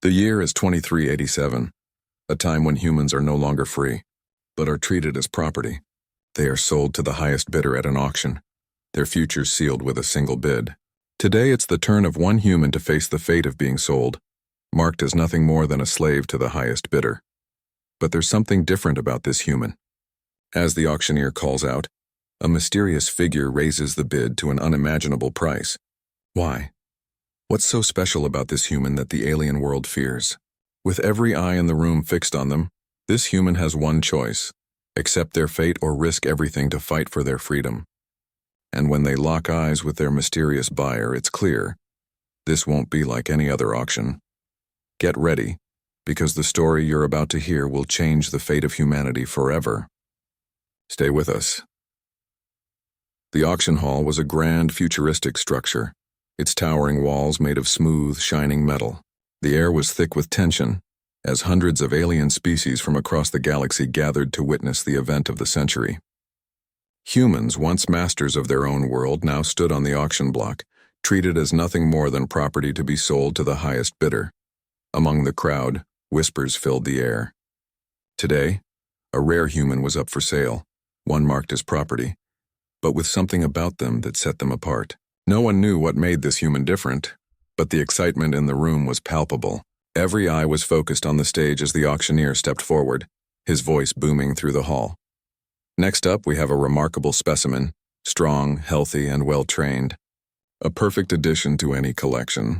The year is 2387, a time when humans are no longer free, but are treated as property. They are sold to the highest bidder at an auction, their futures sealed with a single bid. Today it's the turn of one human to face the fate of being sold, marked as nothing more than a slave to the highest bidder. But there's something different about this human. As the auctioneer calls out, a mysterious figure raises the bid to an unimaginable price. Why? What's so special about this human that the alien world fears? With every eye in the room fixed on them, this human has one choice: accept their fate or risk everything to fight for their freedom. And when they lock eyes with their mysterious buyer, it's clear this won't be like any other auction. Get ready, because the story you're about to hear will change the fate of humanity forever. Stay with us. The auction hall was a grand, futuristic structure, its towering walls made of smooth, shining metal. The air was thick with tension, as hundreds of alien species from across the galaxy gathered to witness the event of the century. Humans, once masters of their own world, now stood on the auction block, treated as nothing more than property to be sold to the highest bidder. Among the crowd, whispers filled the air. Today, a rare human was up for sale, one marked as property, but with something about them that set them apart. No one knew what made this human different, but the excitement in the room was palpable. Every eye was focused on the stage as the auctioneer stepped forward, his voice booming through the hall. Next up, we have a remarkable specimen, strong, healthy, and well-trained. A perfect addition to any collection.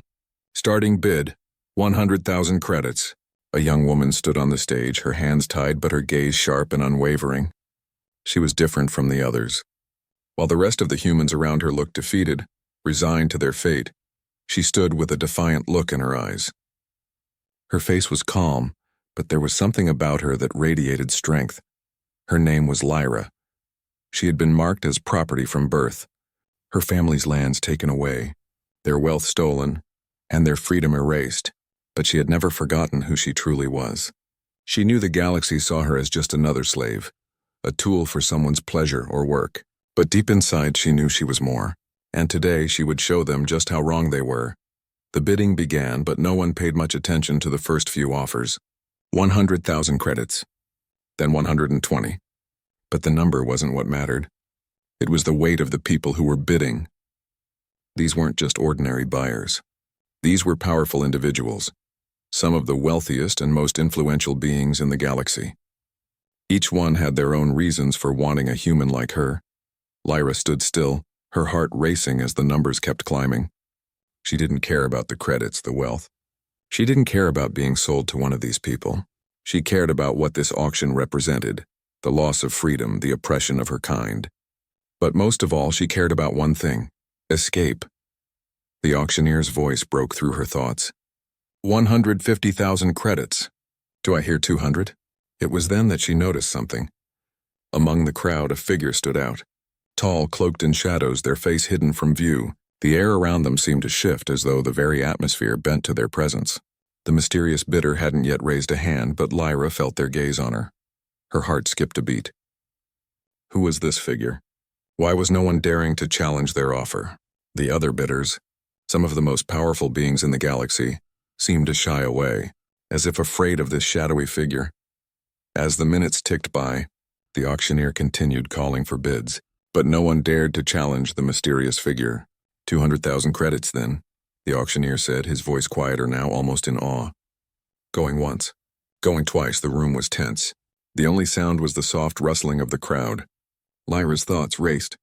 Starting bid, 100,000 credits. A young woman stood on the stage, her hands tied but her gaze sharp and unwavering. She was different from the others. While the rest of the humans around her looked defeated, resigned to their fate, she stood with a defiant look in her eyes. Her face was calm, but there was something about her that radiated strength. Her name was Lyra. She had been marked as property from birth, her family's lands taken away, their wealth stolen, and their freedom erased, but she had never forgotten who she truly was. She knew the galaxy saw her as just another slave, a tool for someone's pleasure or work. But deep inside she knew she was more, and today she would show them just how wrong they were. The bidding began, but no one paid much attention to the first few offers. 100,000 credits, then 120. But the number wasn't what mattered. It was the weight of the people who were bidding. These weren't just ordinary buyers. These were powerful individuals, some of the wealthiest and most influential beings in the galaxy. Each one had their own reasons for wanting a human like her. Lyra stood still, her heart racing as the numbers kept climbing. She didn't care about the credits, the wealth. She didn't care about being sold to one of these people. She cared about what this auction represented, the loss of freedom, the oppression of her kind. But most of all, she cared about one thing: escape. The auctioneer's voice broke through her thoughts. 150,000 credits. Do I hear 200? It was then that she noticed something. Among the crowd, a figure stood out. Tall, cloaked in shadows, their face hidden from view, the air around them seemed to shift as though the very atmosphere bent to their presence. The mysterious bidder hadn't yet raised a hand, but Lyra felt their gaze on her. Her heart skipped a beat. Who was this figure? Why was no one daring to challenge their offer? The other bidders, some of the most powerful beings in the galaxy, seemed to shy away, as if afraid of this shadowy figure. As the minutes ticked by, the auctioneer continued calling for bids. But no one dared to challenge the mysterious figure. 200,000 credits, then, the auctioneer said, his voice quieter now, almost in awe. Going once, going twice, the room was tense. The only sound was the soft rustling of the crowd. Lyra's thoughts raced.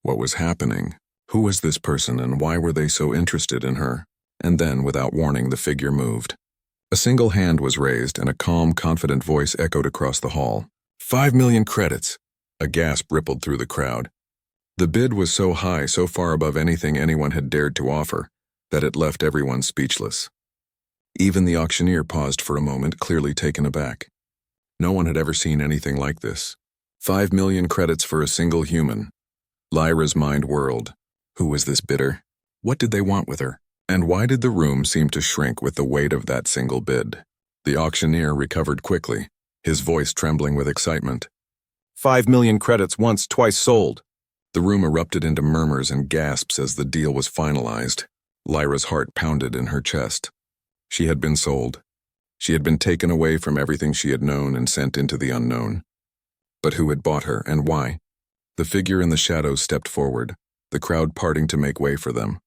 What was happening? Who was this person, and why were they so interested in her? And then, without warning, the figure moved. A single hand was raised, and a calm, confident voice echoed across the hall. 5 million credits! A gasp rippled through the crowd. The bid was so high, so far above anything anyone had dared to offer, that it left everyone speechless. Even the auctioneer paused for a moment, clearly taken aback. No one had ever seen anything like this. 5 million credits for a single human. Lyra's mind whirled. Who was this bidder? What did they want with her? And why did the room seem to shrink with the weight of that single bid? The auctioneer recovered quickly, his voice trembling with excitement. 5 million credits once, twice sold. The room erupted into murmurs and gasps as the deal was finalized. Lyra's heart pounded in her chest. She had been sold. She had been taken away from everything she had known and sent into the unknown. But who had bought her, and why? The figure in the shadows stepped forward, the crowd parting to make way for them.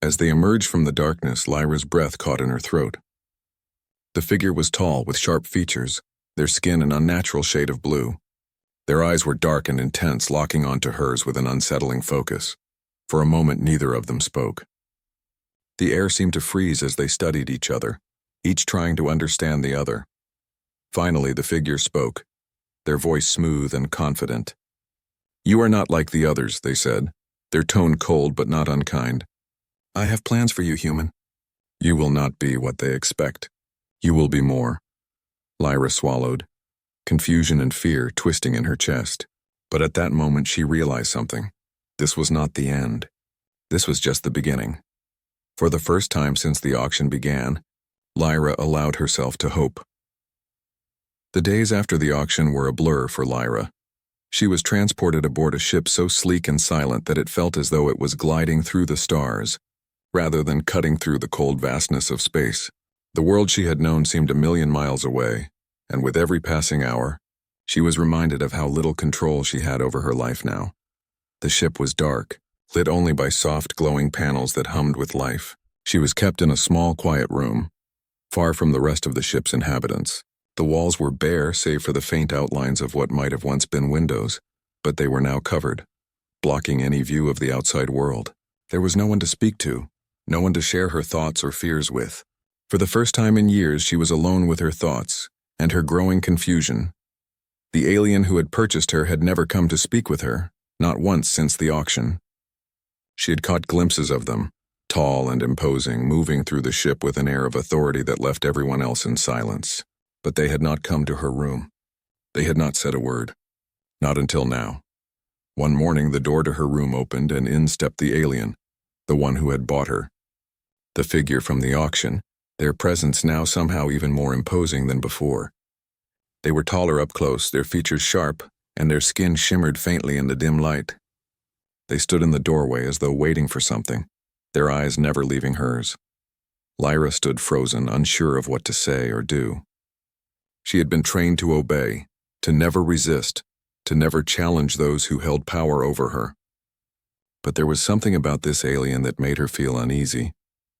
As they emerged from the darkness, Lyra's breath caught in her throat. The figure was tall, with sharp features, their skin an unnatural shade of blue. Their eyes were dark and intense, locking onto hers with an unsettling focus. For a moment, neither of them spoke. The air seemed to freeze as they studied each other, each trying to understand the other. Finally, the figure spoke, their voice smooth and confident. "You are not like the others," they said, their tone cold but not unkind. "I have plans for you, human." "You will not be what they expect. You will be more." Lyra swallowed, confusion and fear twisting in her chest. But at that moment she realized something. This was not the end. This was just the beginning. For the first time since the auction began, Lyra allowed herself to hope. The days after the auction were a blur for Lyra. She was transported aboard a ship so sleek and silent that it felt as though it was gliding through the stars, rather than cutting through the cold vastness of space. The world she had known seemed a million miles away, and with every passing hour, she was reminded of how little control she had over her life now. The ship was dark, lit only by soft, glowing panels that hummed with life. She was kept in a small, quiet room, far from the rest of the ship's inhabitants. The walls were bare save for the faint outlines of what might have once been windows, but they were now covered, blocking any view of the outside world. There was no one to speak to, no one to share her thoughts or fears with. For the first time in years, she was alone with her thoughts and her growing confusion. The alien who had purchased her had never come to speak with her, not once since the auction. She had caught glimpses of them, tall and imposing, moving through the ship with an air of authority that left everyone else in silence. But they had not come to her room. They had not said a word. Not until now. One morning, the door to her room opened and in stepped the alien, the one who had bought her. The figure from the auction, their presence now somehow even more imposing than before. They were taller up close, their features sharp, and their skin shimmered faintly in the dim light. They stood in the doorway as though waiting for something, their eyes never leaving hers. Lyra stood frozen, unsure of what to say or do. She had been trained to obey, to never resist, to never challenge those who held power over her. But there was something about this alien that made her feel uneasy,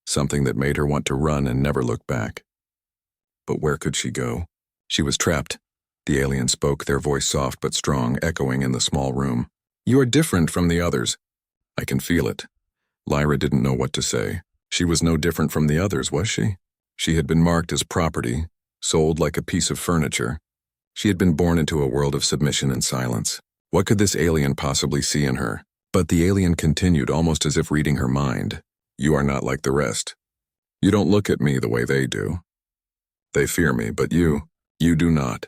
something that made her want to run and never look back. But where could she go? She was trapped. The alien spoke, their voice soft but strong, echoing in the small room. "You are different from the others." "I can feel it." Lyra didn't know what to say. She was no different from the others, was she? She had been marked as property, sold like a piece of furniture. She had been born into a world of submission and silence. What could this alien possibly see in her? But the alien continued, almost as if reading her mind. "You are not like the rest. You don't look at me the way they do. They fear me, but you do not."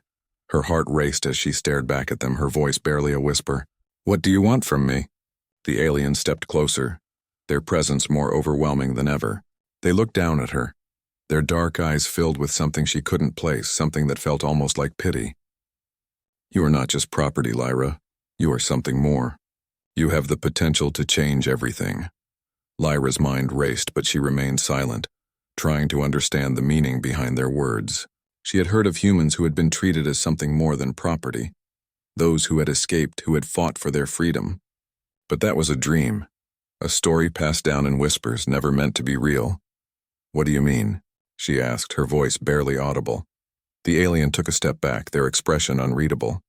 Her heart raced as she stared back at them, her voice barely a whisper. "What do you want from me?" The alien stepped closer, their presence more overwhelming than ever. They looked down at her, their dark eyes filled with something she couldn't place, something that felt almost like pity. "You are not just property, Lyra. You are something more. You have the potential to change everything." Lyra's mind raced, but she remained silent, trying to understand the meaning behind their words. She had heard of humans who had been treated as something more than property, those who had escaped, who had fought for their freedom. But that was a dream, a story passed down in whispers, never meant to be real. "What do you mean?" she asked, her voice barely audible. The alien took a step back, their expression unreadable.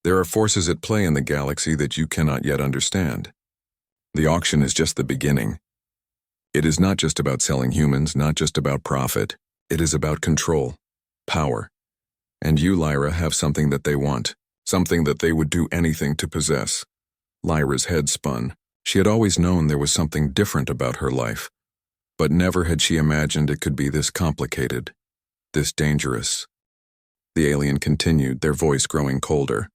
"There are forces at play in the galaxy that you cannot yet understand. The auction is just the beginning. It is not just about selling humans, not just about profit. It is about control, power. And you, Lyra, have something that they want, something that they would do anything to possess." Lyra's head spun. She had always known there was something different about her life, but never had she imagined it could be this complicated, this dangerous. The alien continued, their voice growing colder.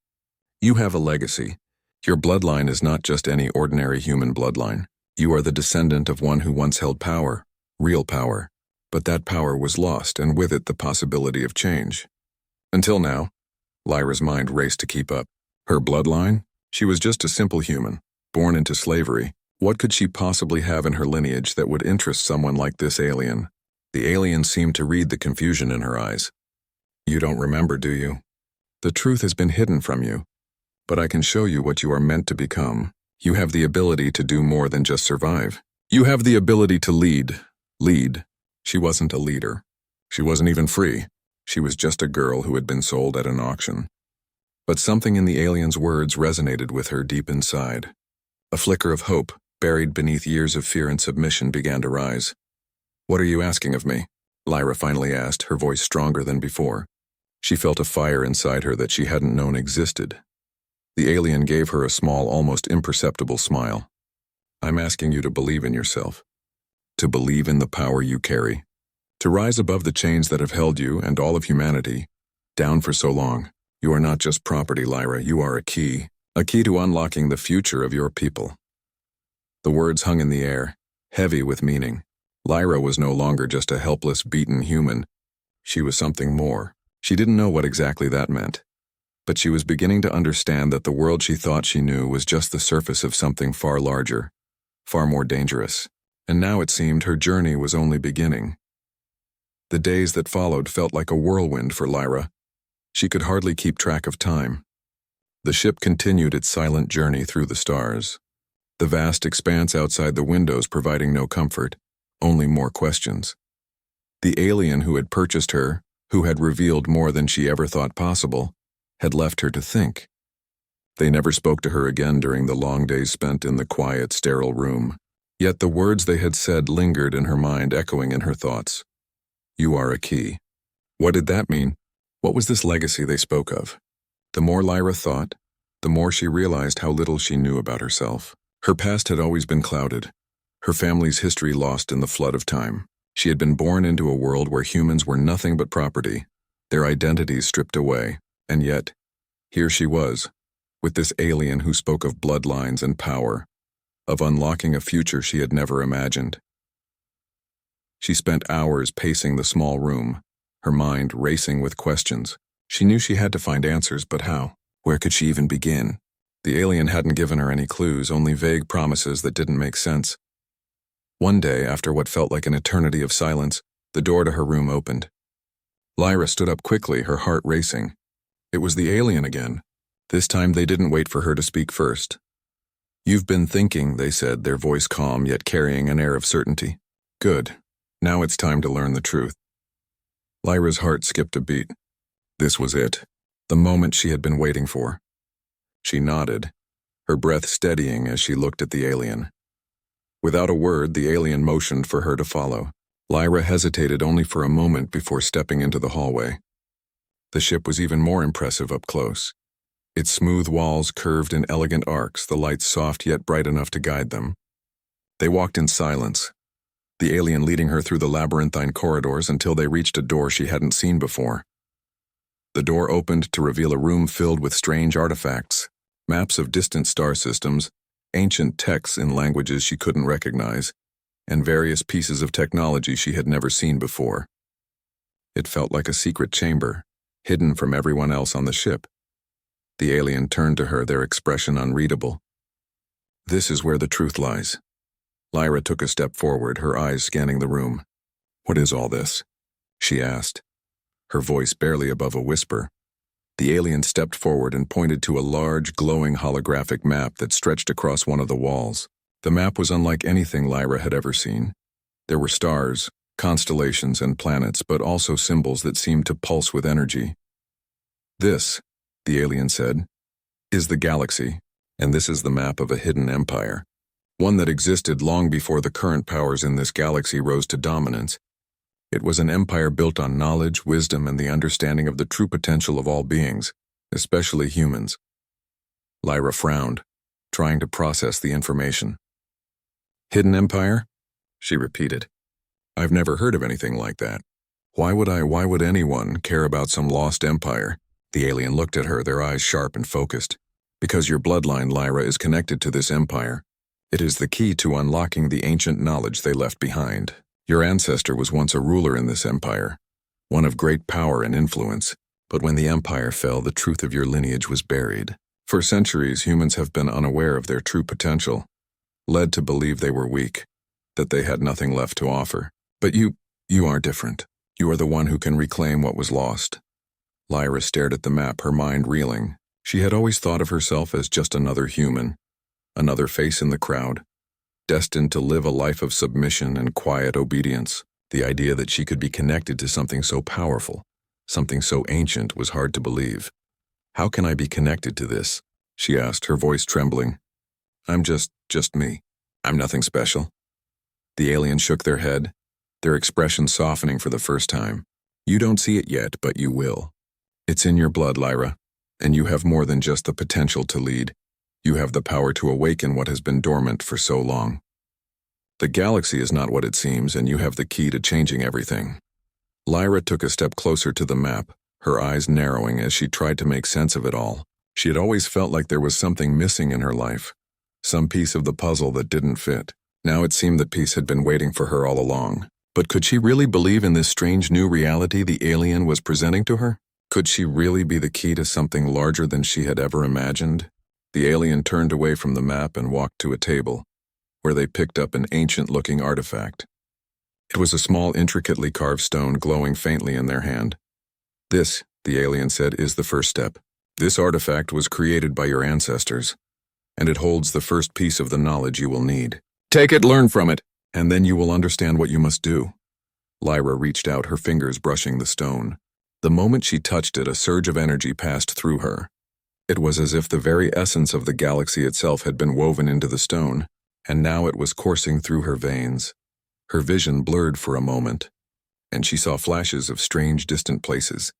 "You have a legacy. Your bloodline is not just any ordinary human bloodline. You are the descendant of one who once held power, real power. But that power was lost, and with it the possibility of change. Until now." Lyra's mind raced to keep up. Her bloodline? She was just a simple human, born into slavery. What could she possibly have in her lineage that would interest someone like this alien? The alien seemed to read the confusion in her eyes. You don't remember, do you? The truth has been hidden from you, but I can show you what you are meant to become. You have the ability to do more than just survive. You have the ability to lead. Lead. She wasn't a leader. She wasn't even free. She was just a girl who had been sold at an auction. But something in the alien's words resonated with her deep inside. A flicker of hope, buried beneath years of fear and submission, began to rise. What are you asking of me? Lyra finally asked, her voice stronger than before. She felt a fire inside her that she hadn't known existed. The alien gave her a small, almost imperceptible smile. I'm asking you to believe in yourself. To believe in the power you carry. To rise above the chains that have held you and all of humanity down for so long. You are not just property, Lyra. You are a key to unlocking the future of your people. The words hung in the air, heavy with meaning. Lyra was no longer just a helpless, beaten human. She was something more. She didn't know what exactly that meant, but she was beginning to understand that the world she thought she knew was just the surface of something far larger, far more dangerous. And now it seemed her journey was only beginning. The days that followed felt like a whirlwind for Lyra. She could hardly keep track of time. The ship continued its silent journey through the stars, the vast expanse outside the windows providing no comfort, only more questions. The alien who had purchased her, who had revealed more than she ever thought possible, had left her to think. They never spoke to her again during the long days spent in the quiet, sterile room. Yet the words they had said lingered in her mind, echoing in her thoughts. You are a key. What did that mean? What was this legacy they spoke of? The more Lyra thought, the more she realized how little she knew about herself. Her past had always been clouded, her family's history lost in the flood of time. She had been born into a world where humans were nothing but property, their identities stripped away, and yet, here she was, with this alien who spoke of bloodlines and power, of unlocking a future she had never imagined. She spent hours pacing the small room, her mind racing with questions. She knew she had to find answers, but how? Where could she even begin? The alien hadn't given her any clues, only vague promises that didn't make sense. One day, after what felt like an eternity of silence, the door to her room opened. Lyra stood up quickly, her heart racing. It was the alien again. This time they didn't wait for her to speak first. You've been thinking, they said, their voice calm yet carrying an air of certainty. Good. Now it's time to learn the truth. Lyra's heart skipped a beat. This was it, the moment she had been waiting for. She nodded, her breath steadying as she looked at the alien. Without a word, the alien motioned for her to follow. Lyra hesitated only for a moment before stepping into the hallway. The ship was even more impressive up close. Its smooth walls curved in elegant arcs, the lights soft yet bright enough to guide them. They walked in silence, the alien leading her through the labyrinthine corridors until they reached a door she hadn't seen before. The door opened to reveal a room filled with strange artifacts, maps of distant star systems, ancient texts in languages she couldn't recognize, and various pieces of technology she had never seen before. It felt like a secret chamber, hidden from everyone else on the ship. The alien turned to her, their expression unreadable. This is where the truth lies. Lyra took a step forward, her eyes scanning the room. What is all this? She asked, her voice barely above a whisper. The alien stepped forward and pointed to a large, glowing holographic map that stretched across one of the walls. The map was unlike anything Lyra had ever seen. There were stars, constellations, and planets, but also symbols that seemed to pulse with energy. This, the alien said, is the galaxy, and this is the map of a hidden empire. One that existed long before the current powers in this galaxy rose to dominance. It was an empire built on knowledge, wisdom, and the understanding of the true potential of all beings, especially humans. Lyra frowned, trying to process the information. Hidden empire? She repeated. I've never heard of anything like that. Why would anyone care about some lost empire? The alien looked at her, their eyes sharp and focused. Because your bloodline, Lyra, is connected to this empire. It is the key to unlocking the ancient knowledge they left behind. Your ancestor was once a ruler in this empire, one of great power and influence, but when the empire fell, the truth of your lineage was buried. For centuries, humans have been unaware of their true potential, led to believe they were weak, that they had nothing left to offer. But you You are different. You are the one who can reclaim what was lost. Lyra stared at the map, her mind reeling. She had always thought of herself as just another human, another face in the crowd, destined to live a life of submission and quiet obedience. The idea that she could be connected to something so powerful, something so ancient, was hard to believe. How can I be connected to this? She asked, her voice trembling. I'm just me. I'm nothing special. The aliens shook their head, their expression softening for the first time. You don't see it yet, but you will. It's in your blood, Lyra, and you have more than just the potential to lead. You have the power to awaken what has been dormant for so long. The galaxy is not what it seems, and you have the key to changing everything. Lyra took a step closer to the map, her eyes narrowing as she tried to make sense of it all. She had always felt like there was something missing in her life, some piece of the puzzle that didn't fit. Now it seemed that peace had been waiting for her all along. But could she really believe in this strange new reality the alien was presenting to her? Could she really be the key to something larger than she had ever imagined? The alien turned away from the map and walked to a table, where they picked up an ancient-looking artifact. It was a small, intricately carved stone glowing faintly in their hand. This, the alien said, is the first step. This artifact was created by your ancestors, and it holds the first piece of the knowledge you will need. Take it, learn from it, and then you will understand what you must do. Lyra reached out, her fingers brushing the stone. The moment she touched it, a surge of energy passed through her. It was as if the very essence of the galaxy itself had been woven into the stone, and now it was coursing through her veins. Her vision blurred for a moment, and she saw flashes of strange, distant places,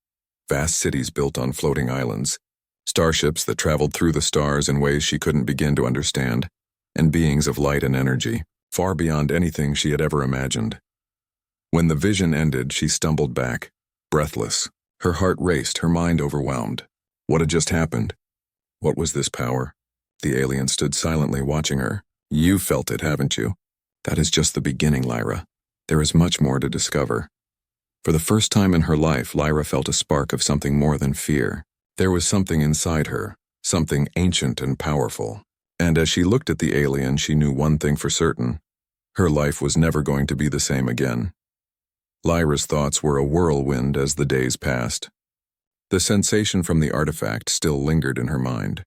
vast cities built on floating islands, starships that traveled through the stars in ways she couldn't begin to understand, and beings of light and energy, far beyond anything she had ever imagined. When the vision ended, she stumbled back, breathless. Her heart raced, her mind overwhelmed. What had just happened? What was this power? The alien stood silently watching her. You felt it, haven't you? That is just the beginning, Lyra. There is much more to discover. For the first time in her life, Lyra felt a spark of something more than fear. There was something inside her, something ancient and powerful. And as she looked at the alien, she knew one thing for certain. Her life was never going to be the same again. Lyra's thoughts were a whirlwind as the days passed. The sensation from the artifact still lingered in her mind,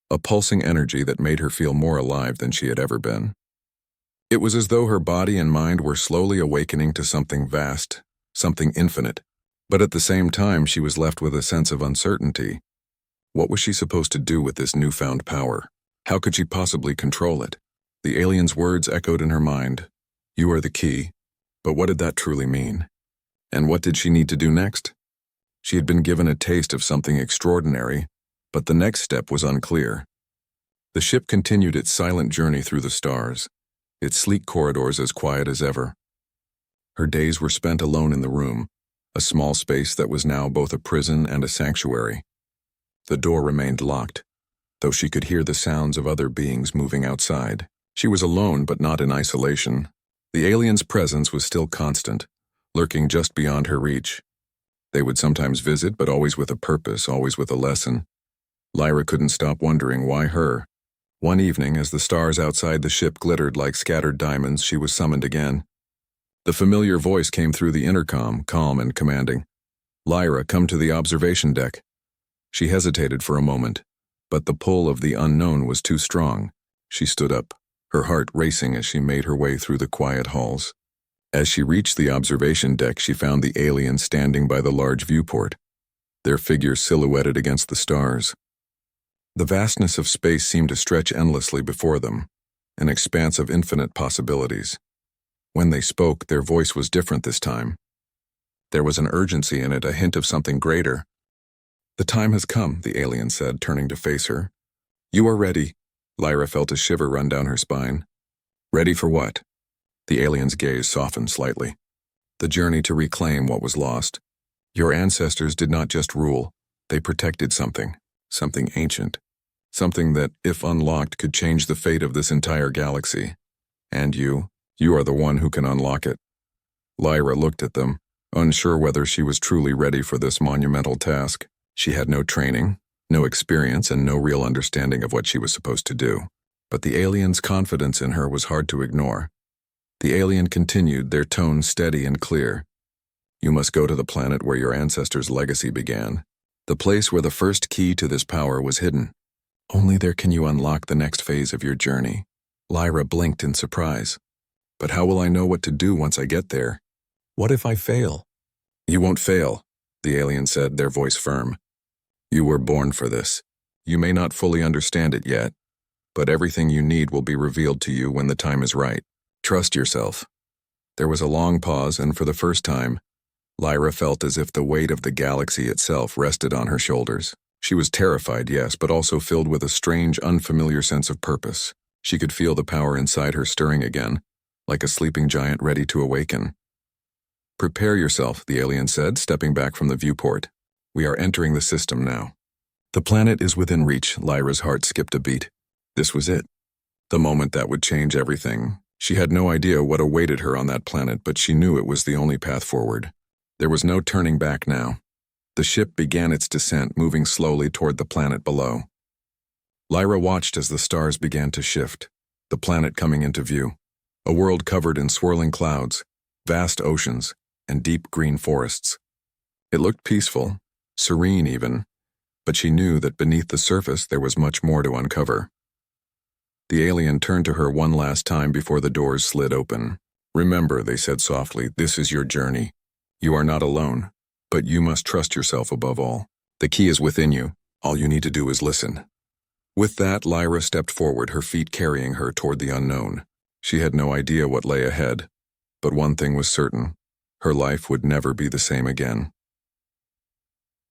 a pulsing energy that made her feel more alive than she had ever been. It was as though her body and mind were slowly awakening to something vast, something infinite, but at the same time she was left with a sense of uncertainty. What was she supposed to do with this newfound power? How could she possibly control it? The alien's words echoed in her mind. You are the key. But what did that truly mean? And what did she need to do next? She had been given a taste of something extraordinary, but the next step was unclear. The ship continued its silent journey through the stars, its sleek corridors as quiet as ever. Her days were spent alone in the room, a small space that was now both a prison and a sanctuary. The door remained locked, though she could hear the sounds of other beings moving outside. She was alone, but not in isolation. The alien's presence was still constant, lurking just beyond her reach. They would sometimes visit, but always with a purpose, always with a lesson. Lyra couldn't stop wondering why her. One evening, as the stars outside the ship glittered like scattered diamonds, she was summoned again. The familiar voice came through the intercom, calm and commanding. Lyra, come to the observation deck. She hesitated for a moment, but the pull of the unknown was too strong. She stood up, her heart racing as she made her way through the quiet halls. As she reached the observation deck, she found the aliens standing by the large viewport, their figures silhouetted against the stars. The vastness of space seemed to stretch endlessly before them, an expanse of infinite possibilities. When they spoke, their voice was different this time. There was an urgency in it, a hint of something greater. The time has come, the alien said, turning to face her. You are ready. Lyra felt a shiver run down her spine. Ready for what? The alien's gaze softened slightly. The journey to reclaim what was lost. Your ancestors did not just rule, they protected something ancient. Something that, if unlocked, could change the fate of this entire galaxy. And you are the one who can unlock it. Lyra looked at them, unsure whether she was truly ready for this monumental task. She had no training, no experience, and no real understanding of what she was supposed to do. But the alien's confidence in her was hard to ignore. The alien continued, their tone steady and clear. You must go to the planet where your ancestors' legacy began, the place where the first key to this power was hidden. Only there can you unlock the next phase of your journey. Lyra blinked in surprise. But how will I know what to do once I get there? What if I fail? You won't fail, the alien said, their voice firm. You were born for this. You may not fully understand it yet, but everything you need will be revealed to you when the time is right. Trust yourself. There was a long pause, and for the first time, Lyra felt as if the weight of the galaxy itself rested on her shoulders. She was terrified, yes, but also filled with a strange, unfamiliar sense of purpose. She could feel the power inside her stirring again, like a sleeping giant ready to awaken. Prepare yourself, the alien said, stepping back from the viewport. We are entering the system now. The planet is within reach. Lyra's heart skipped a beat. This was it. The moment that would change everything. She had no idea what awaited her on that planet, but she knew it was the only path forward. There was no turning back now. The ship began its descent, moving slowly toward the planet below. Lyra watched as the stars began to shift, the planet coming into view. A world covered in swirling clouds, vast oceans, and deep green forests. It looked peaceful, serene even, but she knew that beneath the surface there was much more to uncover. The alien turned to her one last time before the doors slid open. Remember, they said softly, this is your journey. You are not alone, but you must trust yourself above all. The key is within you. All you need to do is listen. With that, Lyra stepped forward, her feet carrying her toward the unknown. She had no idea what lay ahead, but one thing was certain. Her life would never be the same again.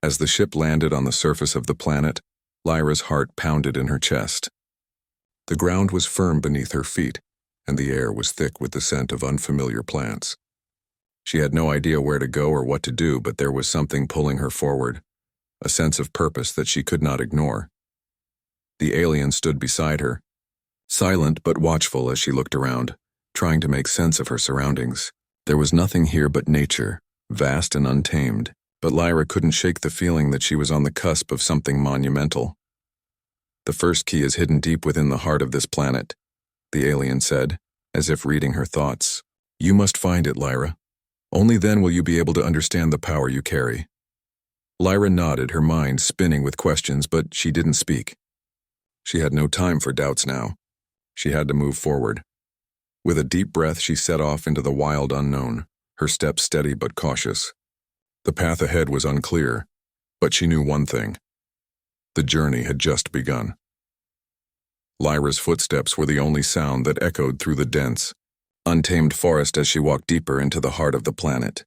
As the ship landed on the surface of the planet, Lyra's heart pounded in her chest. The ground was firm beneath her feet, and the air was thick with the scent of unfamiliar plants. She had no idea where to go or what to do, but there was something pulling her forward, a sense of purpose that she could not ignore. The alien stood beside her, silent but watchful as she looked around, trying to make sense of her surroundings. There was nothing here but nature, vast and untamed, but Lyra couldn't shake the feeling that she was on the cusp of something monumental. The first key is hidden deep within the heart of this planet, the alien said, as if reading her thoughts. You must find it, Lyra. Only then will you be able to understand the power you carry. Lyra nodded, her mind spinning with questions, but she didn't speak. She had no time for doubts now. She had to move forward. With a deep breath, she set off into the wild unknown, her steps steady but cautious. The path ahead was unclear, but she knew one thing. The journey had just begun. Lyra's footsteps were the only sound that echoed through the dense, untamed forest as she walked deeper into the heart of the planet.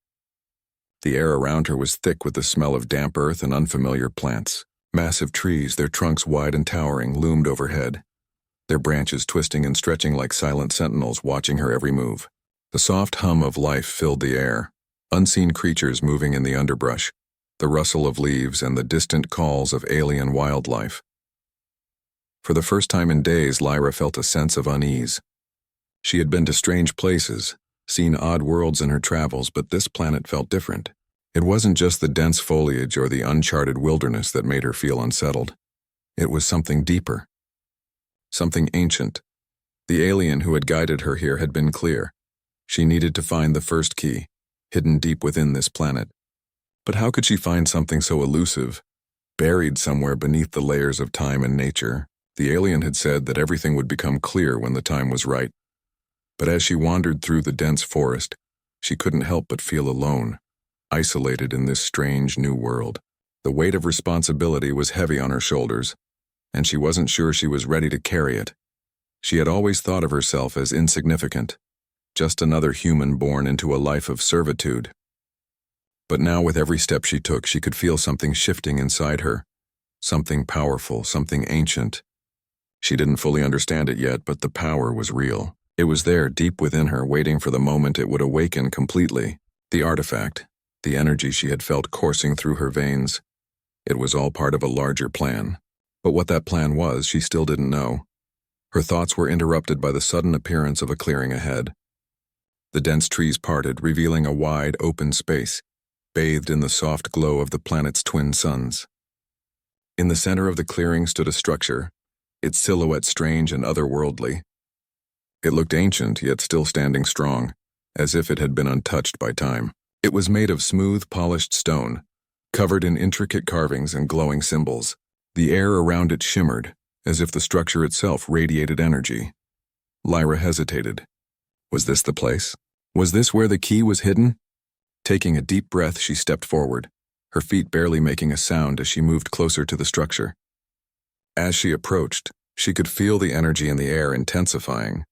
The air around her was thick with the smell of damp earth and unfamiliar plants. Massive trees, their trunks wide and towering, loomed overhead, their branches twisting and stretching like silent sentinels watching her every move. The soft hum of life filled the air, unseen creatures moving in the underbrush, the rustle of leaves and the distant calls of alien wildlife. For the first time in days, Lyra felt a sense of unease. She had been to strange places, seen odd worlds in her travels, but this planet felt different. It wasn't just the dense foliage or the uncharted wilderness that made her feel unsettled. It was something deeper. Something ancient. The alien who had guided her here had been clear. She needed to find the first key, hidden deep within this planet. But how could she find something so elusive, buried somewhere beneath the layers of time and nature? The alien had said that everything would become clear when the time was right. But as she wandered through the dense forest, she couldn't help but feel alone, isolated in this strange new world. The weight of responsibility was heavy on her shoulders, and she wasn't sure she was ready to carry it. She had always thought of herself as insignificant, just another human born into a life of servitude. But now with every step she took, she could feel something shifting inside her, something powerful, something ancient. She didn't fully understand it yet, but the power was real. It was there, deep within her, waiting for the moment it would awaken completely. The artifact, the energy she had felt coursing through her veins. It was all part of a larger plan. But what that plan was, she still didn't know. Her thoughts were interrupted by the sudden appearance of a clearing ahead. The dense trees parted, revealing a wide, open space, bathed in the soft glow of the planet's twin suns. In the center of the clearing stood a structure, its silhouette strange and otherworldly. It looked ancient, yet still standing strong, as if it had been untouched by time. It was made of smooth, polished stone, covered in intricate carvings and glowing symbols. The air around it shimmered, as if the structure itself radiated energy. Lyra hesitated. Was this the place? Was this where the key was hidden? Taking a deep breath, she stepped forward, her feet barely making a sound as she moved closer to the structure. As she approached, she could feel the energy in the air intensifying.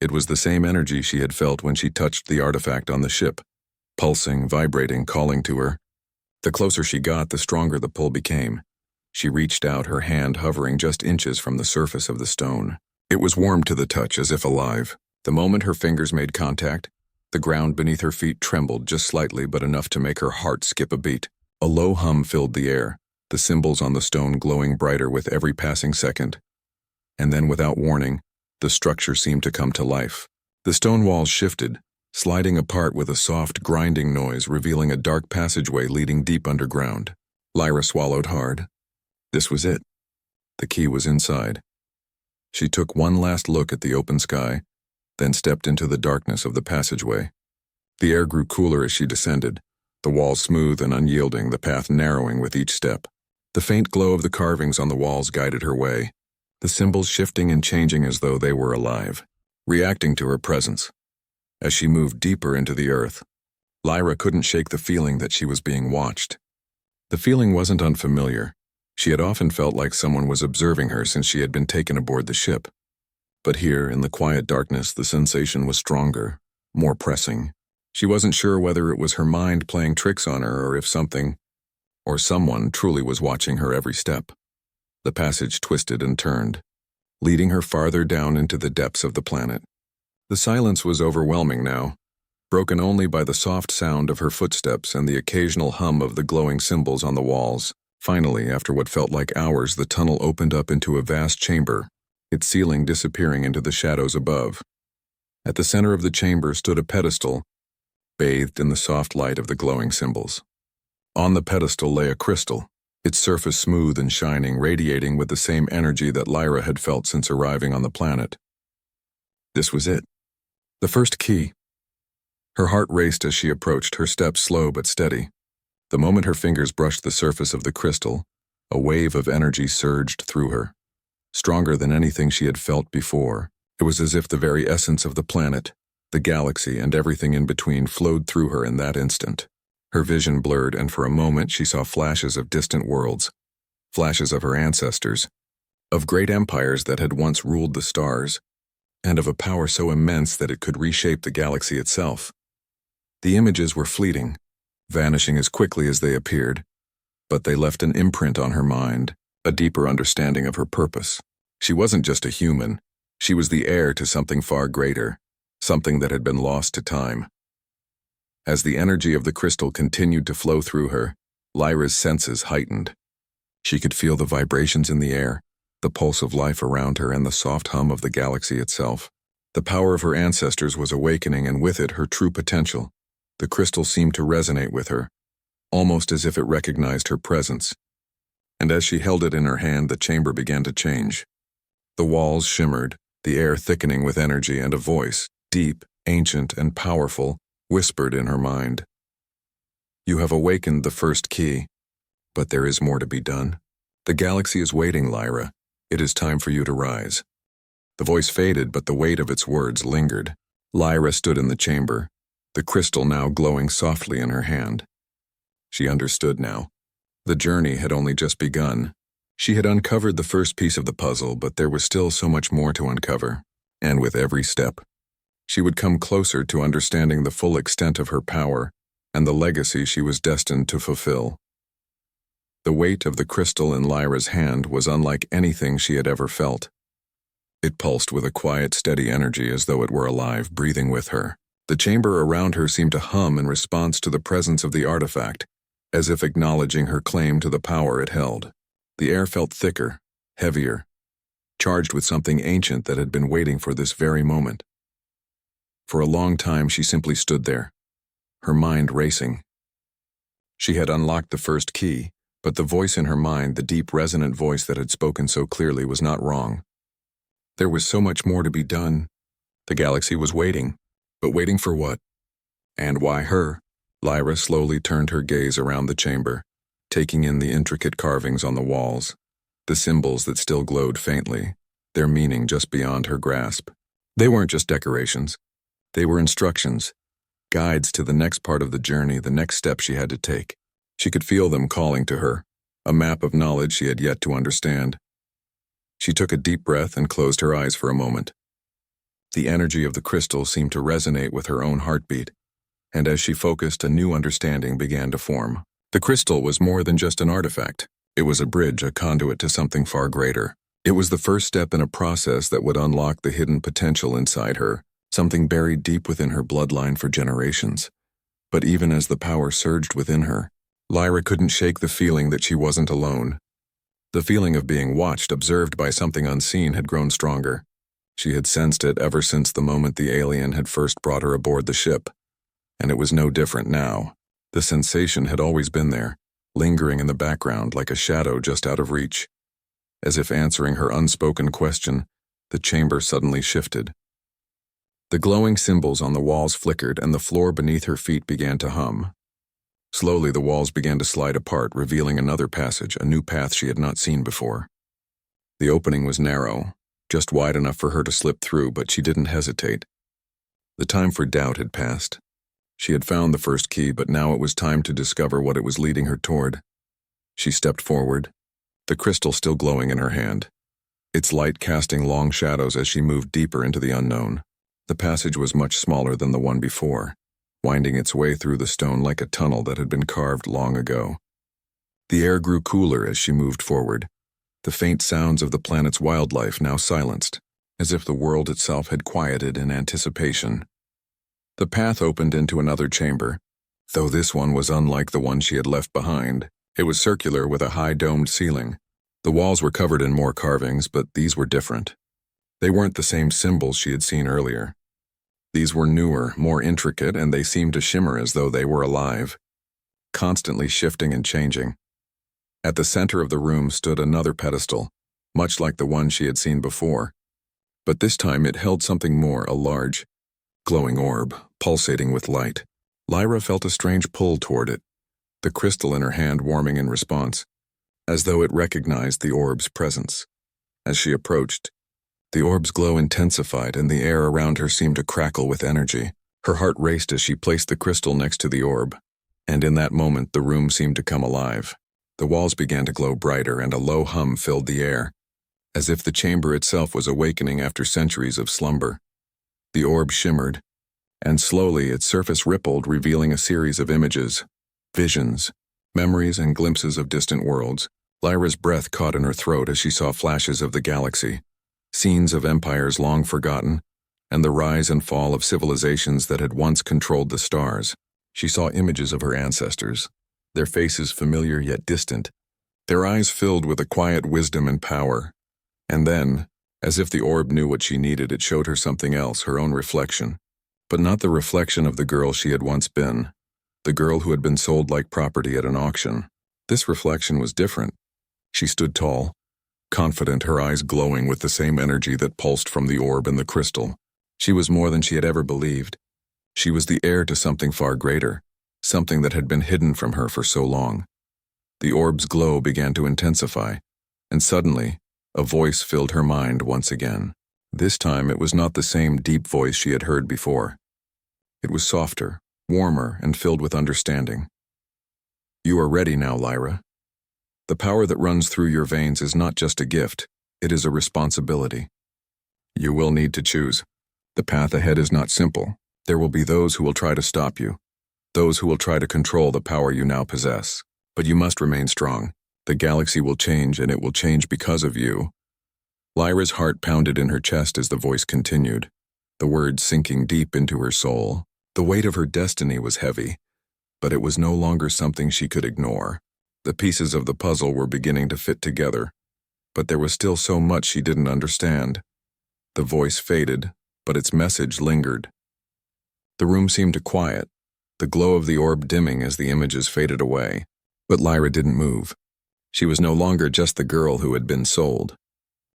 It was the same energy she had felt when she touched the artifact on the ship, pulsing, vibrating, calling to her. The closer she got, the stronger the pull became. She reached out, her hand hovering just inches from the surface of the stone. It was warm to the touch, as if alive. The moment her fingers made contact, the ground beneath her feet trembled just slightly, but enough to make her heart skip a beat. A low hum filled the air, the symbols on the stone glowing brighter with every passing second. And then, without warning, the structure seemed to come to life. The stone walls shifted, sliding apart with a soft, grinding noise, revealing a dark passageway leading deep underground. Lyra swallowed hard. This was it. The key was inside. She took one last look at the open sky, then stepped into the darkness of the passageway. The air grew cooler as she descended, the walls smooth and unyielding, the path narrowing with each step. The faint glow of the carvings on the walls guided her way, the symbols shifting and changing as though they were alive, reacting to her presence. As she moved deeper into the earth, Lyra couldn't shake the feeling that she was being watched. The feeling wasn't unfamiliar. She had often felt like someone was observing her since she had been taken aboard the ship. But here, in the quiet darkness, the sensation was stronger, more pressing. She wasn't sure whether it was her mind playing tricks on her or if something, or someone, truly was watching her every step. The passage twisted and turned, leading her farther down into the depths of the planet. The silence was overwhelming now, broken only by the soft sound of her footsteps and the occasional hum of the glowing symbols on the walls. Finally, after what felt like hours, the tunnel opened up into a vast chamber, its ceiling disappearing into the shadows above. At the center of the chamber stood a pedestal, bathed in the soft light of the glowing symbols. On the pedestal lay a crystal, its surface smooth and shining, radiating with the same energy that Lyra had felt since arriving on the planet. This was it. The first key. Her heart raced as she approached, her steps slow but steady. The moment her fingers brushed the surface of the crystal, a wave of energy surged through her. Stronger than anything she had felt before, it was as if the very essence of the planet, the galaxy, and everything in between flowed through her in that instant. Her vision blurred, and for a moment she saw flashes of distant worlds, flashes of her ancestors, of great empires that had once ruled the stars, and of a power so immense that it could reshape the galaxy itself. The images were fleeting, vanishing as quickly as they appeared, but they left an imprint on her mind, a deeper understanding of her purpose. She wasn't just a human, she was the heir to something far greater, something that had been lost to time. As the energy of the crystal continued to flow through her, Lyra's senses heightened. She could feel the vibrations in the air, the pulse of life around her, and the soft hum of the galaxy itself. The power of her ancestors was awakening, and with it her true potential. The crystal seemed to resonate with her, almost as if it recognized her presence. And as she held it in her hand, the chamber began to change. The walls shimmered, the air thickening with energy, and a voice, deep, ancient, and powerful, whispered in her mind. You have awakened the first key, but there is more to be done. The galaxy is waiting, Lyra. It is time for you to rise. The voice faded, but the weight of its words lingered. Lyra stood in the chamber, the crystal now glowing softly in her hand. She understood now. The journey had only just begun. She had uncovered the first piece of the puzzle, but there was still so much more to uncover. And with every step, she would come closer to understanding the full extent of her power and the legacy she was destined to fulfill. The weight of the crystal in Lyra's hand was unlike anything she had ever felt. It pulsed with a quiet, steady energy as though it were alive, breathing with her. The chamber around her seemed to hum in response to the presence of the artifact, as if acknowledging her claim to the power it held. The air felt thicker, heavier, charged with something ancient that had been waiting for this very moment. For a long time she simply stood there, her mind racing. She had unlocked the first key, but the voice in her mind, the deep, resonant voice that had spoken so clearly, was not wrong. There was so much more to be done. The galaxy was waiting. But waiting for what? And why her? Lyra slowly turned her gaze around the chamber, taking in the intricate carvings on the walls, the symbols that still glowed faintly, their meaning just beyond her grasp. They weren't just decorations. They were instructions, guides to the next part of the journey, the next step she had to take. She could feel them calling to her, a map of knowledge she had yet to understand. She took a deep breath and closed her eyes for a moment. The energy of the crystal seemed to resonate with her own heartbeat, and as she focused, a new understanding began to form. The crystal was more than just an artifact. It was a bridge, a conduit to something far greater. It was the first step in a process that would unlock the hidden potential inside her, something buried deep within her bloodline for generations. But even as the power surged within her, Lyra couldn't shake the feeling that she wasn't alone. The feeling of being watched, observed by something unseen, had grown stronger. She had sensed it ever since the moment the alien had first brought her aboard the ship. And it was no different now. The sensation had always been there, lingering in the background like a shadow just out of reach. As if answering her unspoken question, the chamber suddenly shifted. The glowing symbols on the walls flickered and the floor beneath her feet began to hum. Slowly the walls began to slide apart, revealing another passage, a new path she had not seen before. The opening was narrow, just wide enough for her to slip through, but she didn't hesitate. The time for doubt had passed. She had found the first key, but now it was time to discover what it was leading her toward. She stepped forward, the crystal still glowing in her hand, its light casting long shadows as she moved deeper into the unknown. The passage was much smaller than the one before, winding its way through the stone like a tunnel that had been carved long ago. The air grew cooler as she moved forward, the faint sounds of the planet's wildlife now silenced, as if the world itself had quieted in anticipation. The path opened into another chamber, though this one was unlike the one she had left behind. It was circular with a high domed ceiling. The walls were covered in more carvings, but these were different. They weren't the same symbols she had seen earlier. These were newer, more intricate, and they seemed to shimmer as though they were alive, constantly shifting and changing. At the center of the room stood another pedestal, much like the one she had seen before. But this time it held something more, a large, glowing orb, pulsating with light. Lyra felt a strange pull toward it, the crystal in her hand warming in response, as though it recognized the orb's presence. As she approached, the orb's glow intensified and the air around her seemed to crackle with energy. Her heart raced as she placed the crystal next to the orb, and in that moment the room seemed to come alive. The walls began to glow brighter and a low hum filled the air, as if the chamber itself was awakening after centuries of slumber. The orb shimmered, and slowly its surface rippled, revealing a series of images, visions, memories, and glimpses of distant worlds. Lyra's breath caught in her throat as she saw flashes of the galaxy, scenes of empires long forgotten, and the rise and fall of civilizations that had once controlled the stars. She saw images of her ancestors, their faces familiar yet distant, their eyes filled with a quiet wisdom and power. And then, as if the orb knew what she needed, it showed her something else, her own reflection. But not the reflection of the girl she had once been, the girl who had been sold like property at an auction. This reflection was different. She stood tall, confident, her eyes glowing with the same energy that pulsed from the orb and the crystal. She was more than she had ever believed. She was the heir to something far greater, something that had been hidden from her for so long. The orb's glow began to intensify, and suddenly, a voice filled her mind once again. This time it was not the same deep voice she had heard before. It was softer, warmer, and filled with understanding. "You are ready now, Lyra. The power that runs through your veins is not just a gift, it is a responsibility. You will need to choose. The path ahead is not simple. There will be those who will try to stop you, those who will try to control the power you now possess. But you must remain strong. The galaxy will change, and it will change because of you." Lyra's heart pounded in her chest as the voice continued, the words sinking deep into her soul. The weight of her destiny was heavy, but it was no longer something she could ignore. The pieces of the puzzle were beginning to fit together, but there was still so much she didn't understand. The voice faded, but its message lingered. The room seemed to quiet, the glow of the orb dimming as the images faded away. But Lyra didn't move. She was no longer just the girl who had been sold.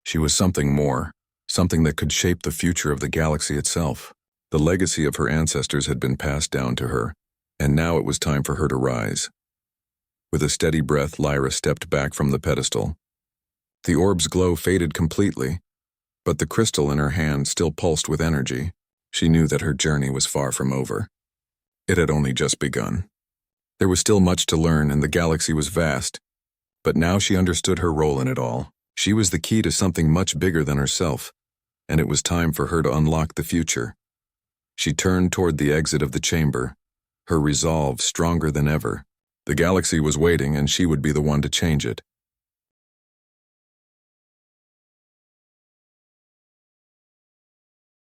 She was something more, something that could shape the future of the galaxy itself. The legacy of her ancestors had been passed down to her, And now it was time for her to rise. With a steady breath, Lyra stepped back from the pedestal. The orb's glow faded completely, but the crystal in her hand still pulsed with energy. She knew that her journey was far from over. It had only just begun. There was still much to learn, and the galaxy was vast, but now she understood her role in it all. She was the key to something much bigger than herself, and it was time for her to unlock the future. She turned toward the exit of the chamber, her resolve stronger than ever. The galaxy was waiting, and she would be the one to change it.